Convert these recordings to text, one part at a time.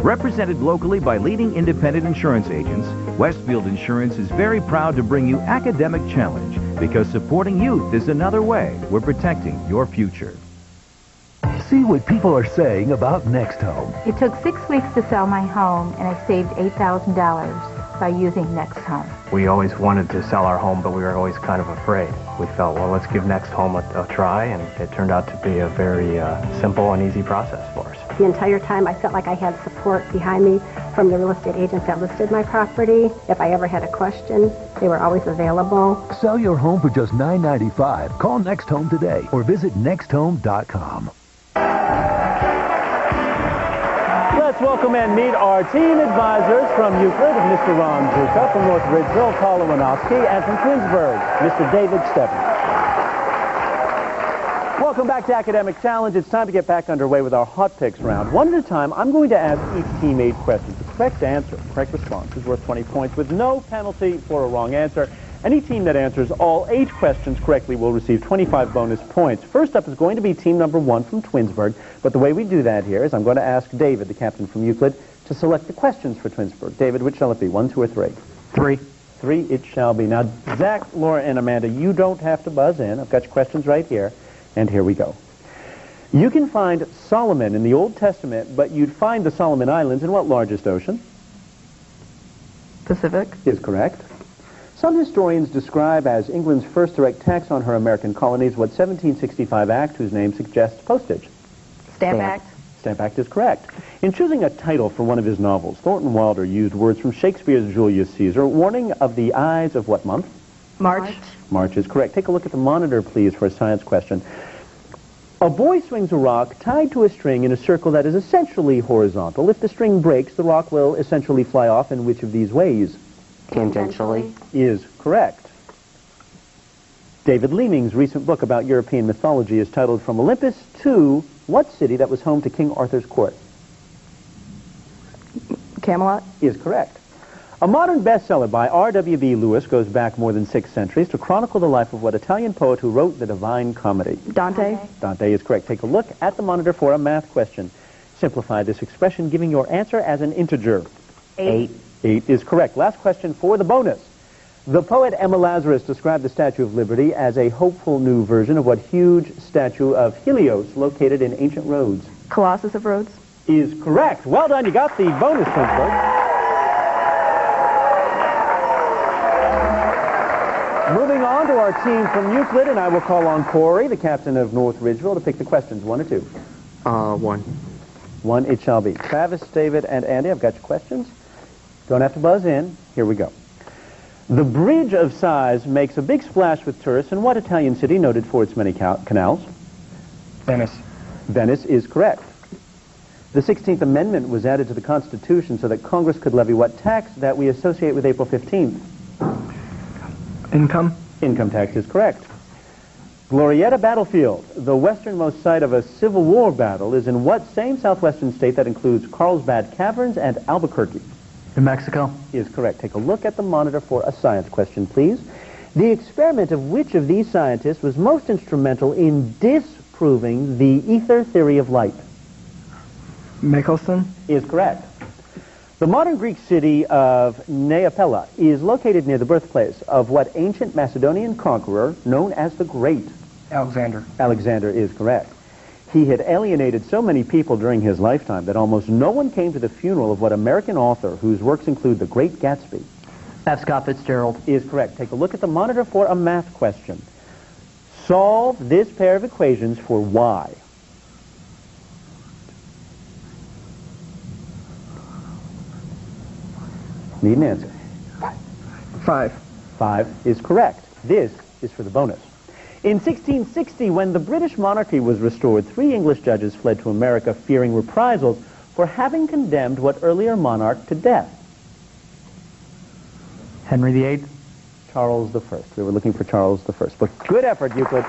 Represented locally by leading independent insurance agents, Westfield Insurance is very proud to bring you Academic Challenge because supporting youth is another way we're protecting your future. See what people are saying about Next Home. It took 6 weeks to sell my home, and I saved $8,000 by using Next Home. We always wanted to sell our home, but we were always kind of afraid. We felt, well, let's give Next Home a try, and it turned out to be a very simple and easy process for us. The entire time I felt like I had support behind me from the real estate agents that listed my property. If I ever had a question, they were always available. Sell your home for just $9.95. Call Next Home today or visit nexthome.com. Let's welcome and meet our team advisors from Euclid, Mr. Ron Zuka, from North Ridgeville, Paul Lewanowski, and from Twinsburg, Mr. David Stebbins. Welcome back to Academic Challenge. It's time to get back underway with our Hot Picks round. One at a time, I'm going to ask each team 8 questions. The correct answer, correct response, is worth 20 points with no penalty for a wrong answer. Any team that answers all 8 questions correctly will receive 25 bonus points. First up is going to be team number 1 from Twinsburg. But the way we do that here is I'm going to ask David, the captain from Euclid, to select the questions for Twinsburg. David, which shall it be, 1, 2, or 3? 3. 3 it shall be. Now, Zach, Laura, and Amanda, you don't have to buzz in. I've got your questions right here. And here we go. You can find Solomon in the Old Testament, but you'd find the Solomon Islands in what largest ocean? Pacific. Is correct. Some historians describe as England's first direct tax on her American colonies what 1765 Act, whose name suggests postage? Stamp Act. Stamp Act is correct. In choosing a title for one of his novels, Thornton Wilder used words from Shakespeare's Julius Caesar, warning of the eyes of what month? March. March is correct. Take a look at the monitor, please, for a science question. A boy swings a rock tied to a string in a circle that is essentially horizontal. If the string breaks, the rock will essentially fly off in which of these ways? Tangentially. Is correct. David Leeming's recent book about European mythology is titled From Olympus to what city that was home to King Arthur's court? Camelot. Is correct. A modern bestseller by R.W.B. Lewis goes back more than 6 centuries to chronicle the life of what Italian poet who wrote the Divine Comedy? Dante. Dante is correct. Take a look at the monitor for a math question. Simplify this expression, giving your answer as an integer. 8. 8 is correct. Last question for the bonus. The poet Emma Lazarus described the Statue of Liberty as a hopeful new version of what huge statue of Helios located in ancient Rhodes? Colossus of Rhodes. Is correct. Well done. You got the bonus, Twinsburg. Moving on to our team from Euclid, and I will call on Corey, the captain of North Ridgeville, to pick the questions. 1 or 2? 1. 1 it shall be. Travis, David, and Andy, I've got your questions. Don't have to buzz in. Here we go. The Bridge of Sighs makes a big splash with tourists in what Italian city noted for its many canals? Venice. Venice is correct. The 16th Amendment was added to the Constitution so that Congress could levy what tax that we associate with April 15th? Income. Income tax is correct. Glorieta Battlefield, the westernmost site of a Civil War battle, is in what same southwestern state that includes Carlsbad Caverns and Albuquerque? New Mexico. Is correct. Take a look at the monitor for a science question, please. The experiment of which of these scientists was most instrumental in disproving the ether theory of light? Michelson. Is correct. The modern Greek city of Neapella is located near the birthplace of what ancient Macedonian conqueror known as the Great? Alexander. Alexander is correct. He had alienated so many people during his lifetime that almost no one came to the funeral of what American author, whose works include The Great Gatsby? F. Scott Fitzgerald. Is correct. Take a look at the monitor for a math question. Solve this pair of equations for y. Need an answer. 5. 5 is correct. This is for the bonus. In 1660, when the British monarchy was restored, 3 English judges fled to America fearing reprisals for having condemned what earlier monarch to death? Henry VIII. Charles I. We were looking for Charles I. But good effort, Euclid.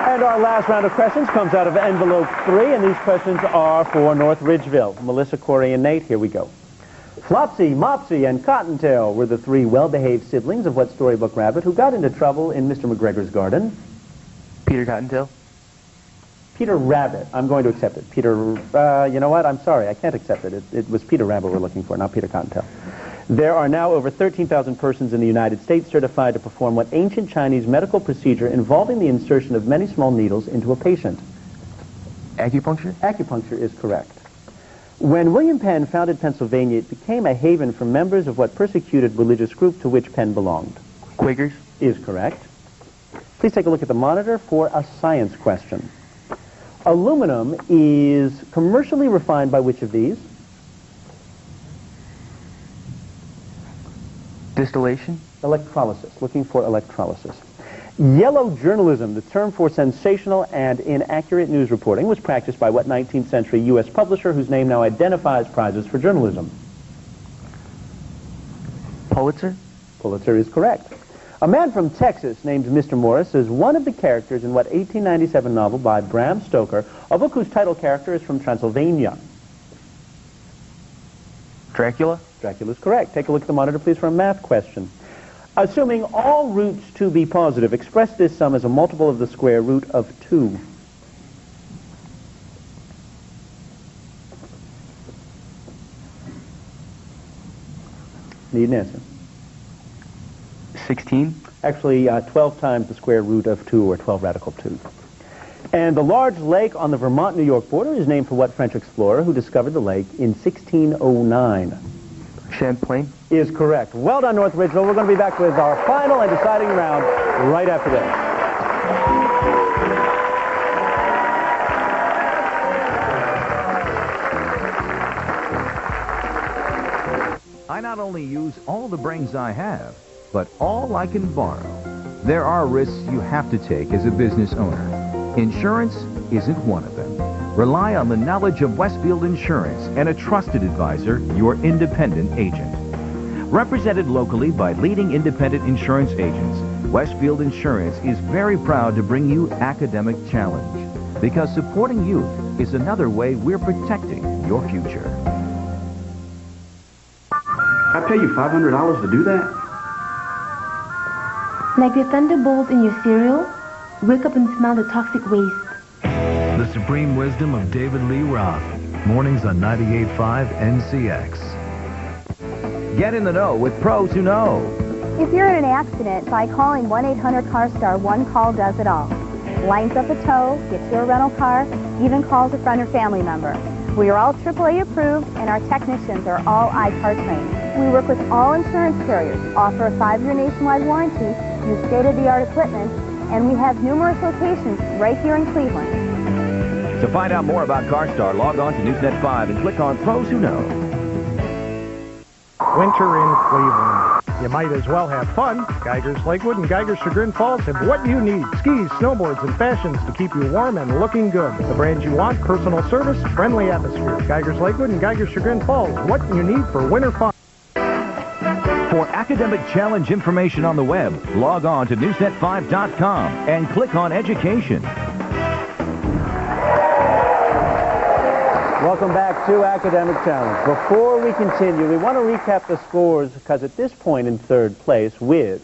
And our last round of questions comes out of envelope 3, and these questions are for North Ridgeville. Melissa, Corey, and Nate, here we go. Flopsy, Mopsy, and Cottontail were the 3 well-behaved siblings of what storybook rabbit who got into trouble in Mr. McGregor's garden? Peter Cottontail. Peter Rabbit. I'm going to accept it. Peter, you know what? I'm sorry. I can't accept it. It was Peter Rabbit we're looking for, not Peter Cottontail. There are now over 13,000 persons in the United States certified to perform what ancient Chinese medical procedure involving the insertion of many small needles into a patient. Acupuncture? Acupuncture is correct. When William Penn founded Pennsylvania, it became a haven for members of what persecuted religious group to which Penn belonged. Quakers? Is correct. Please take a look at the monitor for a science question. Aluminum is commercially refined by which of these? Distillation? Electrolysis. Looking for electrolysis. Yellow journalism, the term for sensational and inaccurate news reporting, was practiced by what 19th century U.S. publisher whose name now identifies prizes for journalism? Pulitzer? Pulitzer is correct. A man from Texas named Mr. Morris is one of the characters in what 1897 novel by Bram Stoker, a book whose title character is from Transylvania? Dracula? Dracula is correct. Take a look at the monitor, please, for a math question. Assuming all roots to be positive, express this sum as a multiple of the square root of 2. Need an answer. 16? Actually, 12 times the square root of 2, or 12 radical 2. And the large lake on the Vermont-New York border is named for what French explorer who discovered the lake in 1609? Champlain? Is correct. Well done, North Ridgeville. We're going to be back with our final and deciding round right after this. I not only use all the brains I have, but all I can borrow. There are risks you have to take as a business owner. Insurance isn't one of them. Rely on the knowledge of Westfield Insurance and a trusted advisor, your independent agent. Represented locally by leading independent insurance agents, Westfield Insurance is very proud to bring you Academic Challenge, because supporting youth is another way we're protecting your future. I pay you $500 to do that? Like the thunderbolt in your cereal, wake up and smell the toxic waste. The Supreme Wisdom of David Lee Roth. Mornings on 98.5 NCX. Get in the know with pros who know. If you're in an accident, by calling 1-800-CAR-STAR, one call does it all. Lines up a tow, gets you a rental car, even calls a friend or family member. We are all AAA approved, and our technicians are all I-CAR trained. We work with all insurance carriers, offer a 5-year nationwide warranty, use state-of-the-art equipment, and we have numerous locations right here in Cleveland. To find out more about CarStar, log on to Newsnet 5 and click on Pros Who Know. Winter in Cleveland. You might as well have fun. Geiger's Lakewood and Geiger's Chagrin Falls have what you need. Skis, snowboards, and fashions to keep you warm and looking good. The brands you want, personal service, friendly atmosphere. Geiger's Lakewood and Geiger's Chagrin Falls. What you need for winter fun. For Academic Challenge information on the web, log on to Newsnet5.com and click on Education. Welcome back to Academic Challenge. Before we continue, we want to recap the scores because at this point in third place with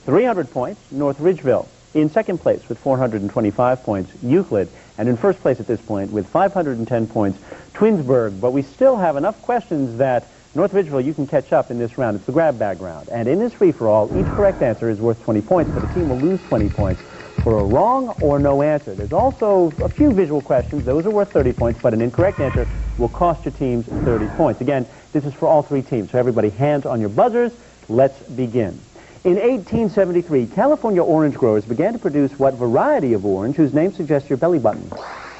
300 points, North Ridgeville. In second place with 425 points, Euclid. And in first place at this point with 510 points, Twinsburg. But we still have enough questions that North Ridgeville, you can catch up in this round. It's the grab bag round. And in this free-for-all, each correct answer is worth 20 points, but the team will lose 20 points for a wrong or no answer. There's also a few visual questions. Those are worth 30 points, but an incorrect answer will cost your teams 30 points. Again, this is for all three teams, so everybody hands on your buzzers. Let's begin. In 1873, California orange growers began to produce what variety of orange whose name suggests your belly button?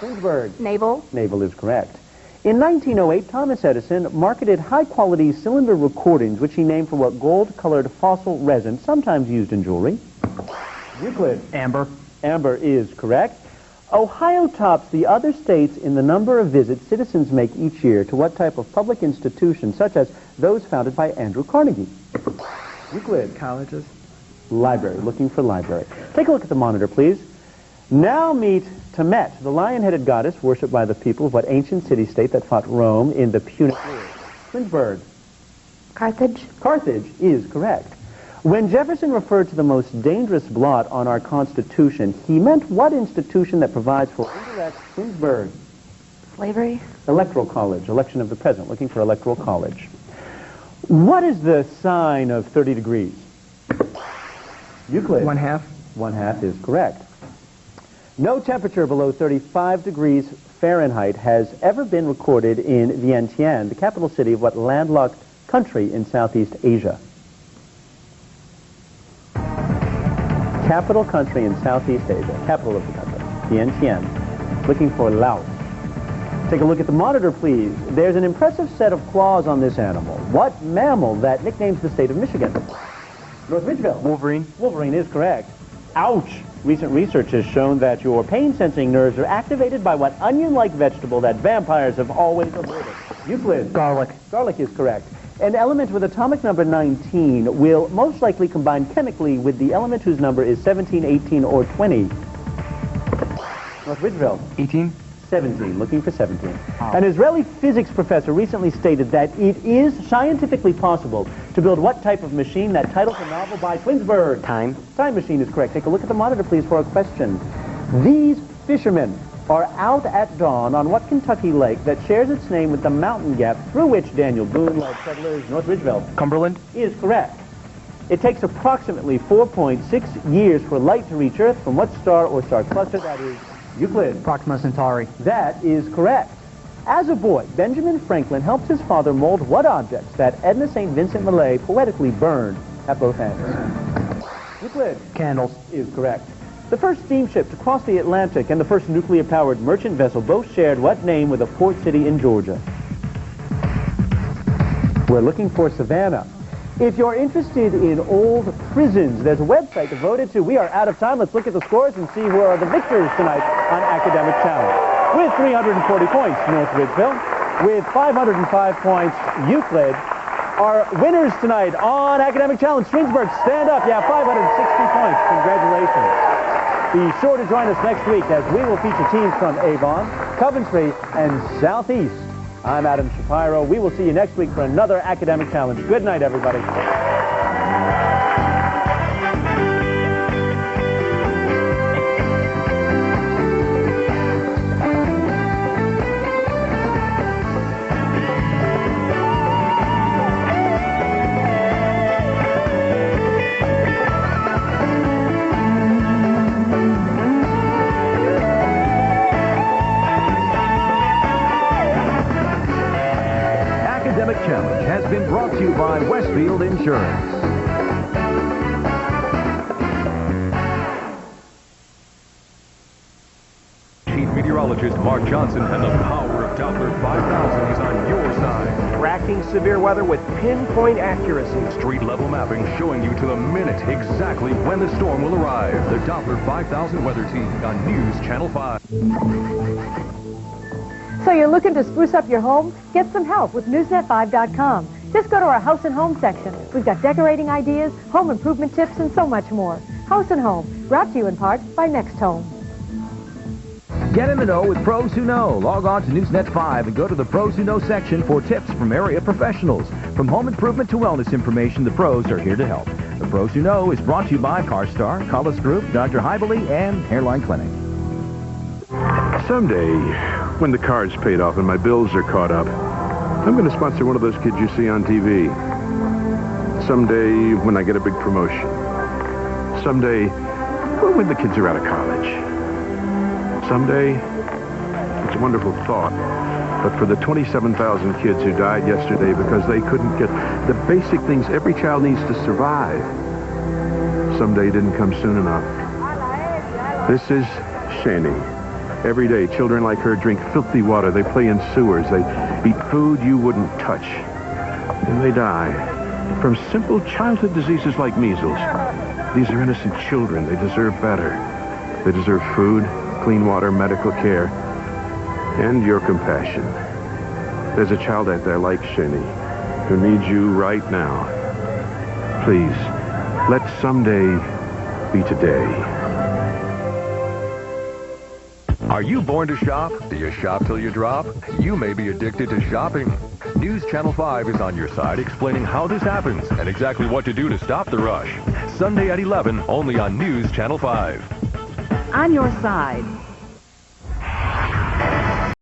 Twinsburg. Navel. Navel is correct. In 1908, Thomas Edison marketed high-quality cylinder recordings, which he named for what gold-colored fossil resin, sometimes used in jewelry? Euclid. Amber. Amber is correct. Ohio tops the other states in the number of visits citizens make each year to what type of public institution, such as those founded by Andrew Carnegie? Euclid. Colleges. Library. Looking for library. Take a look at the monitor, please. Now meet Temet, the lion-headed goddess worshipped by the people of what ancient city-state that fought Rome in the Punic Wars? Twinsburg. Carthage. Carthage is correct. When Jefferson referred to the most dangerous blot on our Constitution, he meant what institution that provides for indirect That's Twinsburg. Slavery. Electoral college, election of the president, looking for electoral college. What is the sine of 30 degrees? Euclid. 1/2. 1/2 is correct. No temperature below 35 degrees Fahrenheit has ever been recorded in Vientiane, the capital city of what landlocked country in Southeast Asia? Capital country in Southeast Asia, capital of the country, Vientiane. Looking for Laos. Take a look at the monitor, please. There's an impressive set of claws on this animal. What mammal that nicknames the state of Michigan? North Ridgeville. Wolverine. Wolverine is correct. Ouch! Recent research has shown that your pain-sensing nerves are activated by what onion-like vegetable that vampires have always avoided? Euclid. Garlic. Garlic is correct. An element with atomic number 19 will most likely combine chemically with the element whose number is 17, 18, or 20. North Ridgeville. 18. 17, looking for 17. An Israeli physics professor recently stated that it is scientifically possible to build what type of machine? That titles a novel by Twinsburg. Time. Time machine is correct. Take a look at the monitor, please, for a question. These fishermen are out at dawn on what Kentucky lake that shares its name with the mountain gap through which Daniel Boone led settlers? North Ridgeville. Cumberland. Is correct. It takes approximately 4.6 years for light to reach Earth from what star or star cluster? That is Euclid. Proxima Centauri. That is correct. As a boy, Benjamin Franklin helped his father mold what objects that Edna St. Vincent Millay poetically burned at both ends? Euclid. Candles. Is correct. The first steamship to cross the Atlantic and the first nuclear-powered merchant vessel both shared what name with a port city in Georgia? We're looking for Savannah. If you're interested in old prisons, there's a website devoted to. We are out of time. Let's look at the scores and see who are the victors tonight on Academic Challenge. With 340 points, North Ridgeville. With 505 points, Euclid. Our winners tonight on Academic Challenge, Twinsburg, stand up. Yeah, 560 points. Congratulations. Be sure to join us next week as we will feature teams from Avon, Coventry, and Southeast. I'm Adam Shapiro. We will see you next week for another Academic Challenge. Good night, everybody. Challenge has been brought to you by Westfield Insurance. Chief Meteorologist Mark Johnson and the power of Doppler 5000 is on your side. Tracking severe weather with pinpoint accuracy. Street level mapping showing you to the minute exactly when the storm will arrive. The Doppler 5000 weather team on News Channel 5. So you're looking to spruce up your home? Get some help with Newsnet5.com. Just go to our House and Home section. We've got decorating ideas, home improvement tips, and so much more. House and Home, brought to you in part by Next Home. Get in the know with pros who know. Log on to Newsnet 5 and go to the Pros Who Know section for tips from area professionals. From home improvement to wellness information, the pros are here to help. The Pros Who Know is brought to you by CarStar, Collis Group, Dr. Hybely, and Hairline Clinic. Someday, when the card's paid off and my bills are caught up, I'm going to sponsor one of those kids you see on TV. Someday, when I get a big promotion. Someday, well, when the kids are out of college. Someday, it's a wonderful thought, but for the 27,000 kids who died yesterday because they couldn't get the basic things every child needs to survive, someday didn't come soon enough. This is Shani. Every day, children like her drink filthy water. They play in sewers. They eat food you wouldn't touch. And they die from simple childhood diseases like measles. These are innocent children. They deserve better. They deserve food, clean water, medical care, and your compassion. There's a child out there like Shani who needs you right now. Please, let someday be today. Are you born to shop? Do you shop till you drop? You may be addicted to shopping. News Channel 5 is on your side explaining how this happens and exactly what to do to stop the rush. Sunday at 11, only on News Channel 5. On your side.